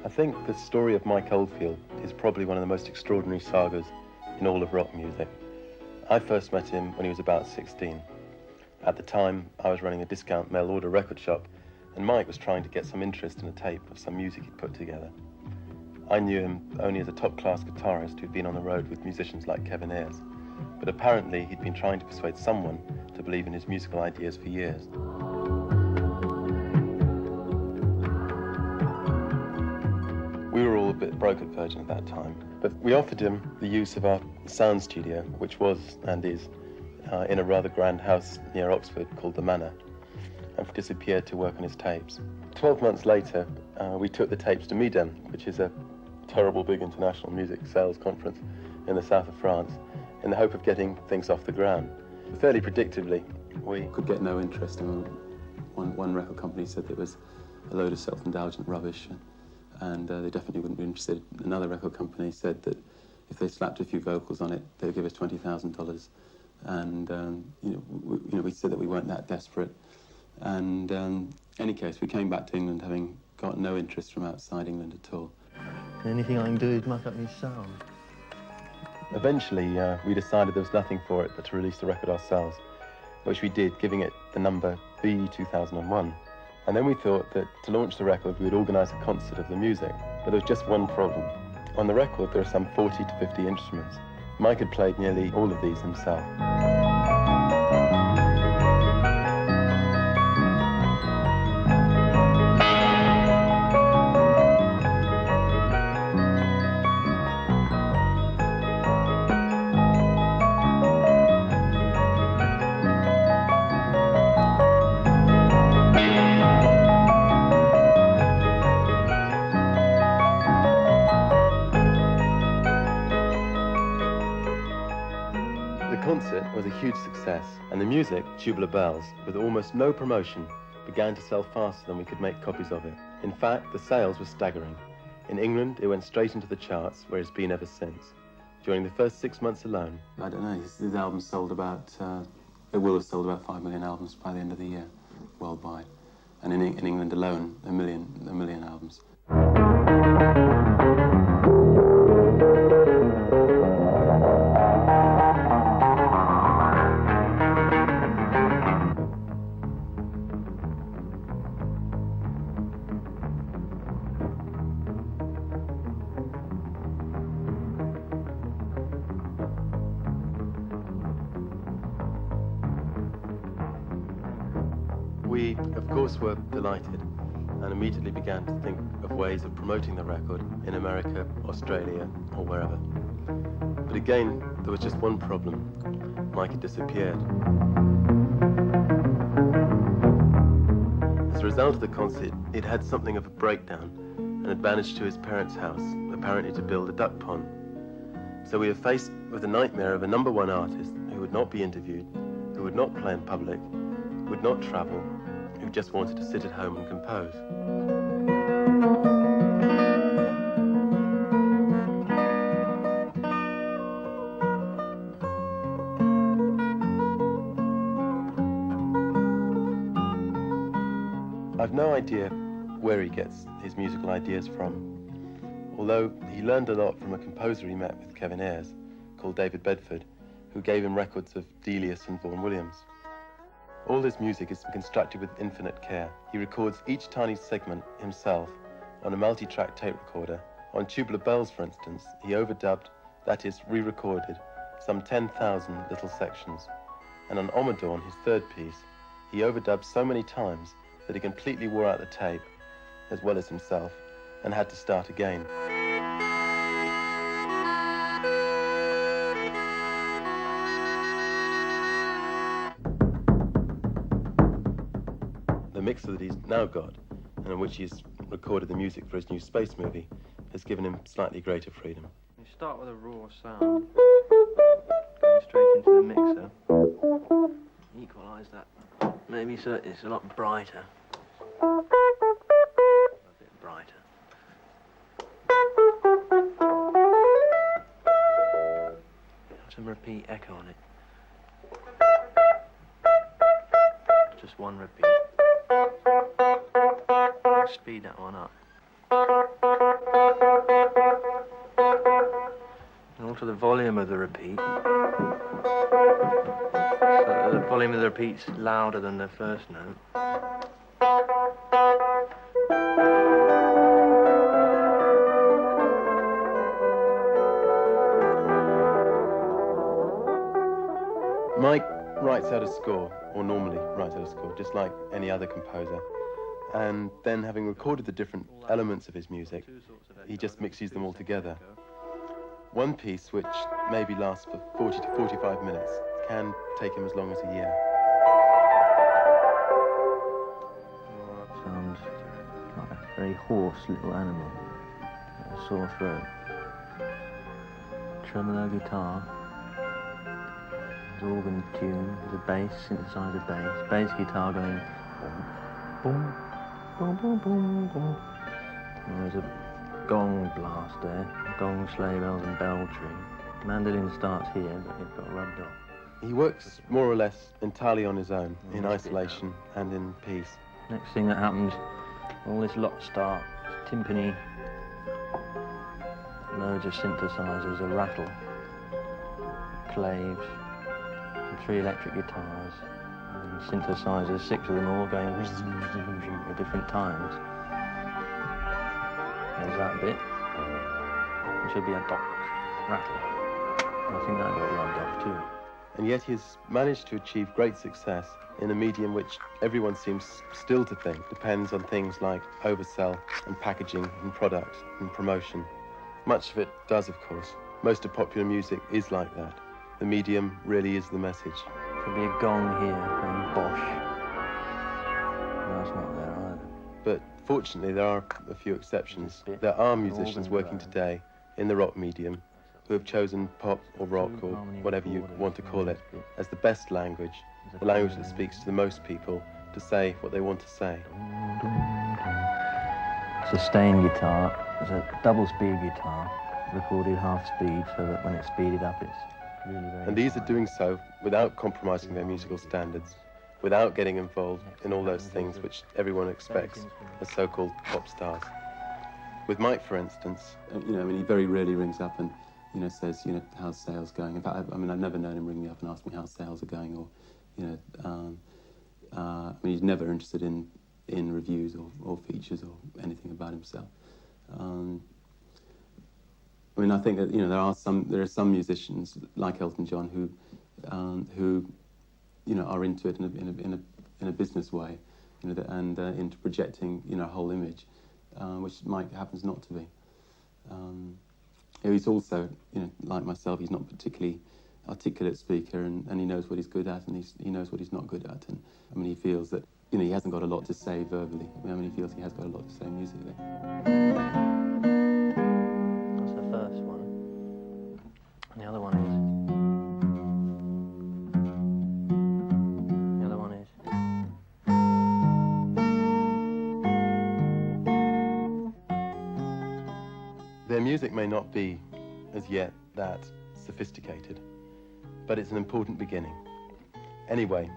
I think the story of Mike Oldfield is probably one of the most extraordinary sagas in all of rock music. I first met him when he was about 16. At the time, I was running a discount mail order record shop, and Mike was trying to get some interest in a tape of some music he'd put together. I knew him only as a top-class guitarist who'd been on the road with musicians like Kevin Ayers, but apparently he'd been trying to persuade someone to believe in his musical ideas for years. We were all a bit broke at Virgin at that time, but we offered him the use of our sound studio, which was, and is, in a rather grand house near Oxford called The Manor, and disappeared to work on his tapes. 12 months later, we took the tapes to Midem, which is a terrible big international music sales conference in the south of France, in the hope of getting things off the ground. Fairly predictably, we could get no interest. One record company said it was a load of self-indulgent rubbish, and they definitely wouldn't be interested. Another record company said that if they slapped a few vocals on it, they would give us $20,000. And we said that we weren't that desperate. And in any case, we came back to England having got no interest from outside England at all. Anything I can do is muck up his sound. Eventually, we decided there was nothing for it but to release the record ourselves, which we did, giving it the number B2001. And then we thought that to launch the record, we would organise a concert of the music. But there was just one problem. On the record, there are some 40 to 50 instruments. Mike had played nearly all of these himself. Was a huge success, and the music, Tubular Bells, with almost no promotion, began to sell faster than we could make copies of it. In fact, the sales were staggering. In England, it went straight into the charts, where it's been ever since. During the first 6 months alone, I don't know, this album sold about, it will have sold about 5 million albums by the end of the year, worldwide. And in England alone, a million albums. We, of course, were delighted and immediately began to think of ways of promoting the record in America, Australia, or wherever. But again, there was just one problem. Mike had disappeared. As a result of the concert, he'd had something of a breakdown and had vanished to his parents' house, apparently to build a duck pond. So we were faced with the nightmare of a #1 artist who would not be interviewed, who would not play in public, would not travel, who just wanted to sit at home and compose. I've no idea where he gets his musical ideas from, although he learned a lot from a composer he met with Kevin Ayers, called David Bedford, who gave him records of Delius and Vaughan Williams. All his music is constructed with infinite care. He records each tiny segment himself on a multi-track tape recorder. On Tubular Bells, for instance, he overdubbed, that is, re-recorded, some 10,000 little sections. And on Omadorn, his third piece, he overdubbed so many times that he completely wore out the tape, as well as himself, and had to start again. The mixer that he's now got, and in which he's recorded the music for his new space movie, has given him slightly greater freedom. You start with a raw sound, going straight into the mixer. Equalise that, maybe so it's a lot brighter. A bit brighter. Have some repeat echo on it. Just one repeat. Speed that one up. alter the volume of the repeat. So the volume of the repeat's louder than the first note. Mike writes out a score, or normally writes out a score, just like any other composer. And then, having recorded the different elements of his music, he just mixes them all together. One piece, which maybe lasts for 40 to 45 minutes, can take him as long as a year. Oh, that sounds like a very hoarse little animal, a sore throat. Tremolo guitar, there's organ tune, there's a bass, synthesizer bass guitar going boom, boom, boom, boom, boom. And there's a gong blast there, gong, sleigh bells and bell tree. Mandolin starts here, but it got rubbed off. He works more or less entirely on his own, in isolation and in peace. Next thing that happens, all this lot start, timpani, loads of synthesizers, a rattle, claves, and 3 electric guitars, and synthesizers, 6 of them all going at different times. There's that bit. It should be a dock rattle. I think that got rubbed off too. And yet he's managed to achieve great success in a medium which everyone seems still to think depends on things like oversell and packaging and product and promotion. Much of it does, of course. Most of popular music is like that. The medium really is the message. Could be a gong here and Bosch. No, it's not there either. But fortunately, there are a few exceptions. There are musicians working today in the rock medium who have chosen pop or rock or whatever you want to call it as the best language, the language that speaks to the most people to say what they want to say. Sustain guitar, it's a double-speed guitar, recorded half speed so that when it's speeded up it's really very And these are quiet. doing so without compromising their musical standards, without getting involved in all those things which everyone expects as so-called pop stars. With Mike, for instance, he very rarely rings up and, says, how's sales going? In fact, I've never known him ring me up and ask me how sales are going, or, he's never interested in reviews or features or anything about himself. I think that, there are some musicians like Elton John who are into it in a business way, and into projecting, a whole image, which Mike happens not to be. He's also, like myself, he's not particularly articulate speaker, and he knows what he's good at, and he knows what he's not good at, and he feels that, he hasn't got a lot to say verbally. He feels he has got a lot to say musically. That's the first one. And the other one is... Their music may not be, as yet, that sophisticated, but it's an important beginning. Anyway,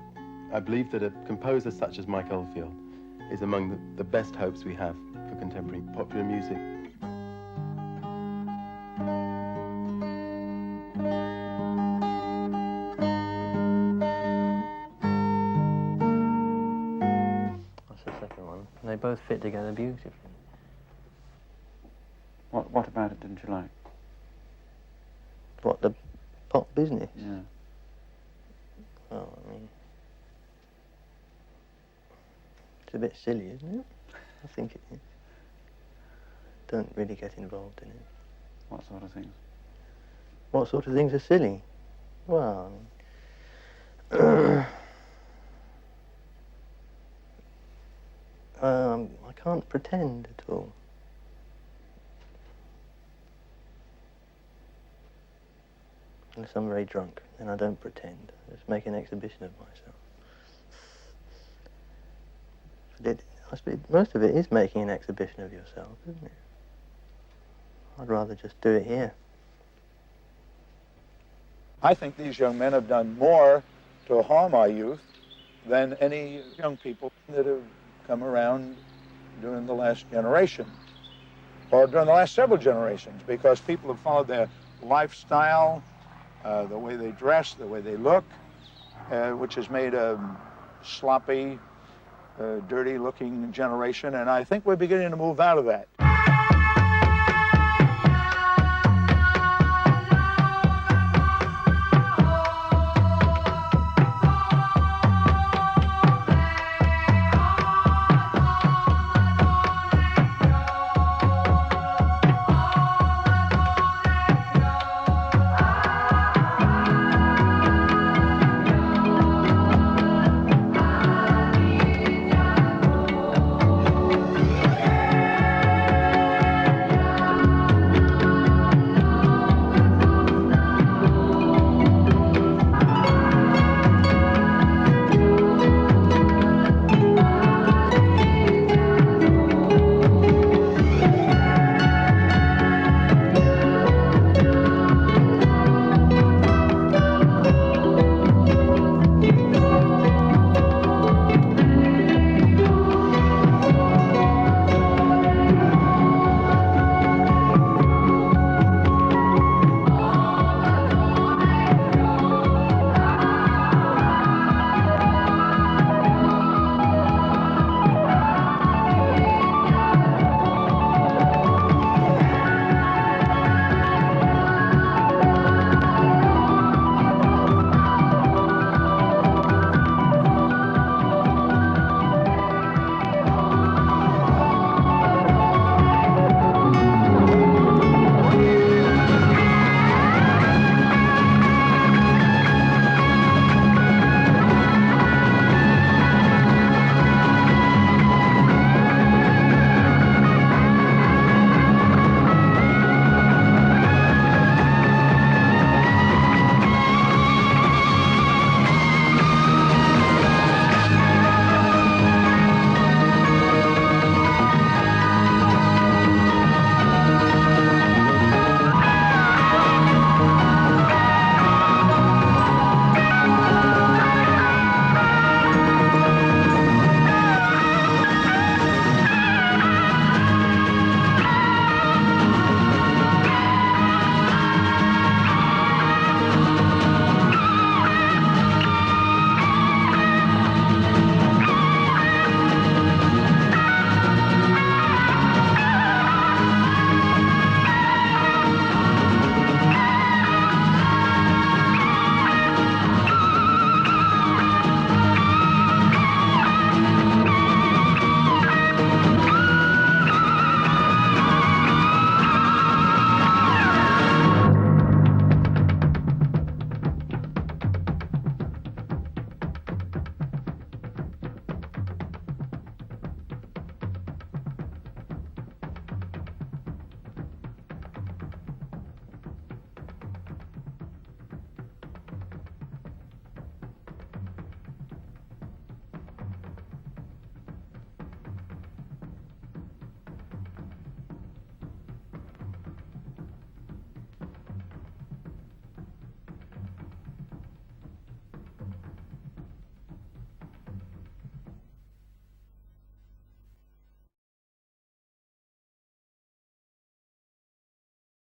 I believe that a composer such as Mike Oldfield is among the best hopes we have for contemporary popular music. That's the second one. They both fit together beautifully. What about it didn't you like? What, the pop business? Yeah. Well, it's a bit silly, isn't it? I think it is. Don't really get involved in it. What sort of things? What sort of things are silly? Well, I can't pretend at all. Unless I'm very drunk, then I don't pretend. I just make an exhibition of myself. Most of it is making an exhibition of yourself, isn't it? I'd rather just do it here. I think these young men have done more to harm our youth than any young people that have come around during the last generation, or during the last several generations, because people have followed their lifestyle, the way they dress, the way they look, which has made a sloppy, dirty-looking generation, and I think we're beginning to move out of that.